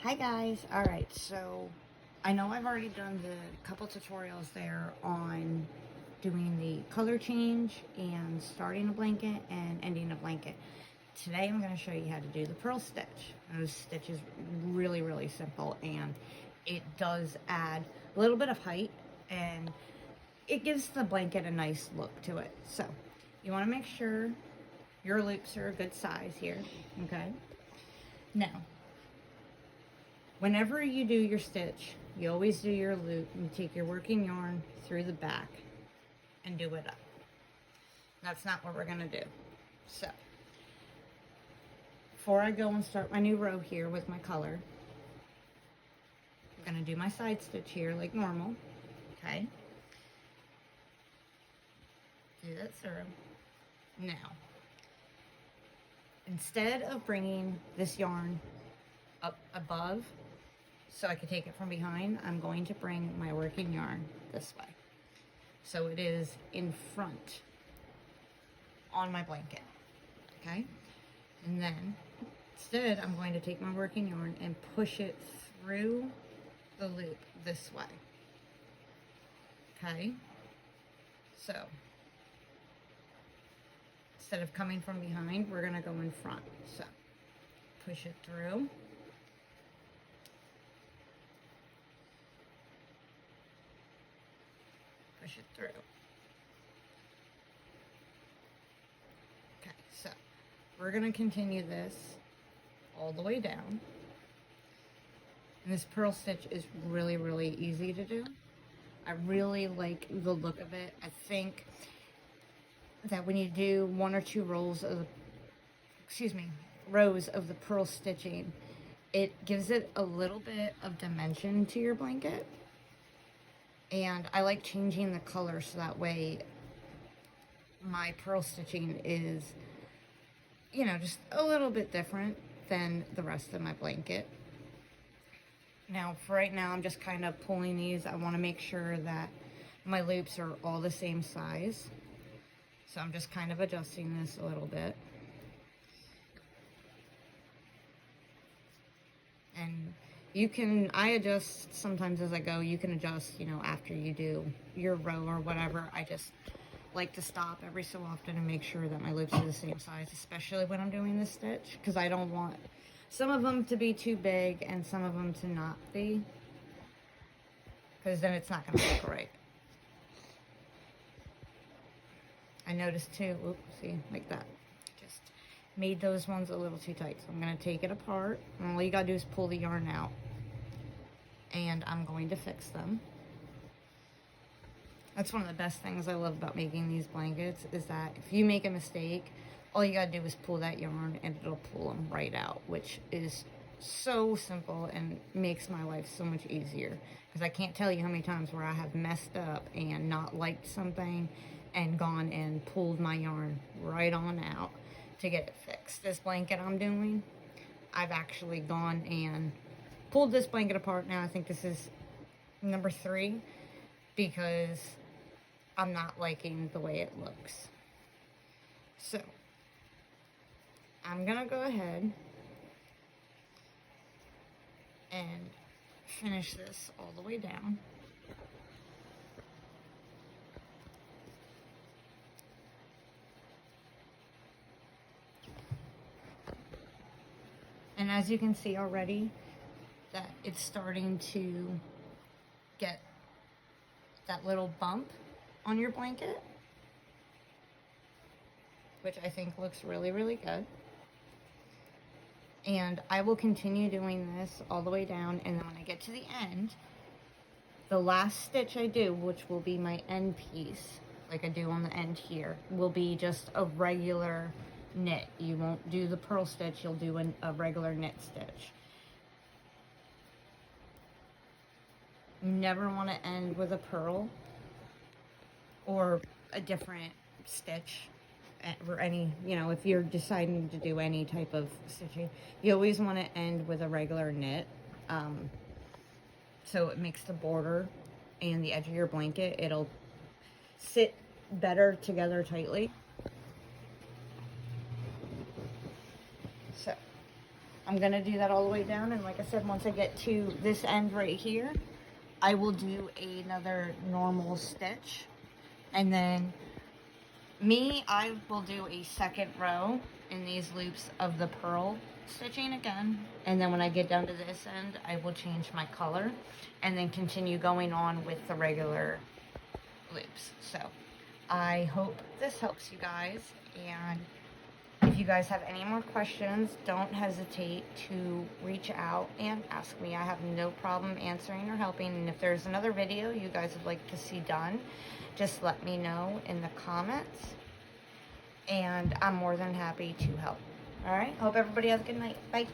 Hi guys. All right, so I know I've already done the couple tutorials there on doing the color change and starting a blanket and ending a blanket. Today I'm going to show you how to do the purl stitch. Those stitches really simple, and it does add a little bit of height and it gives the blanket a nice look to it. So you want to make sure your loops are a good size here. Okay, now whenever you do your stitch, you always do your loop and take your working yarn through the back and do it up. That's not what we're going to do. So, before I go and start my new row here with my color, I'm going to do my side stitch here like normal. Okay? Do that through. Now, instead of bringing this yarn up above so I can take it from behind, I'm going to bring my working yarn this way. So it is in front on my blanket, okay? And then instead, I'm going to take my working yarn and push it through the loop this way, okay? So instead of coming from behind, we're gonna go in front. So push it through. Push it through. Okay, so we're going to continue this all the way down. And this purl stitch is really easy to do. I really like the look of it. I think that when you do one or two rows of the purl stitching, it gives it a little bit of dimension to your blanket. And I like changing the color so that way my purl stitching is, you know, just a little bit different than the rest of my blanket. Now, for right now, I'm just kind of pulling these. I want to make sure that my loops are all the same size. So I'm just kind of adjusting this a little bit. And I adjust sometimes as I go. You can adjust, you know, after you do your row or whatever. I just like to stop every so often and make sure that my loops are the same size, especially when I'm doing this stitch, because I don't want some of them to be too big and some of them to not be, because then it's not going to look right. I noticed too, oops, see, like that. Just made those ones a little too tight. So I'm going to take it apart, and all you got to do is pull the yarn out. And I'm going to fix them. That's one of the best things I love about making these blankets, is that if you make a mistake, all you gotta do is pull that yarn and it'll pull them right out, which is so simple and makes my life so much easier. Because I can't tell you how many times where I have messed up and not liked something and gone and pulled my yarn right on out to get it fixed. This blanket I'm doing, I've actually gone and pulled this blanket apart. Now I think this is number 3 because I'm not liking the way it looks. So I'm gonna go ahead and finish this all the way down. And as you can see already, that it's starting to get that little bump on your blanket, which I think looks really good. And I will continue doing this all the way down, and then when I get to the end, the last stitch I do, which will be my end piece, like I do on the end here, will be just a regular knit. You won't do the purl stitch, you'll do a regular knit stitch. You never want to end with a purl or a different stitch, or any, you know, if you're deciding to do any type of stitching, you always want to end with a regular knit, so it makes the border and the edge of your blanket, it'll sit better together tightly. So I'm going to do that all the way down. And like I said, once I get to this end right here, I will do another normal stitch. And then I will do a second row in these loops of the purl stitching again. And then when I get down to this end, I will change my color and then continue going on with the regular loops. So I hope this helps you guys, and if you guys have any more questions, don't hesitate to reach out and ask me. I have no problem answering or helping, and if there's another video you guys would like to see done, just let me know in the comments, and I'm more than happy to help. Alright, hope everybody has a good night. Bye.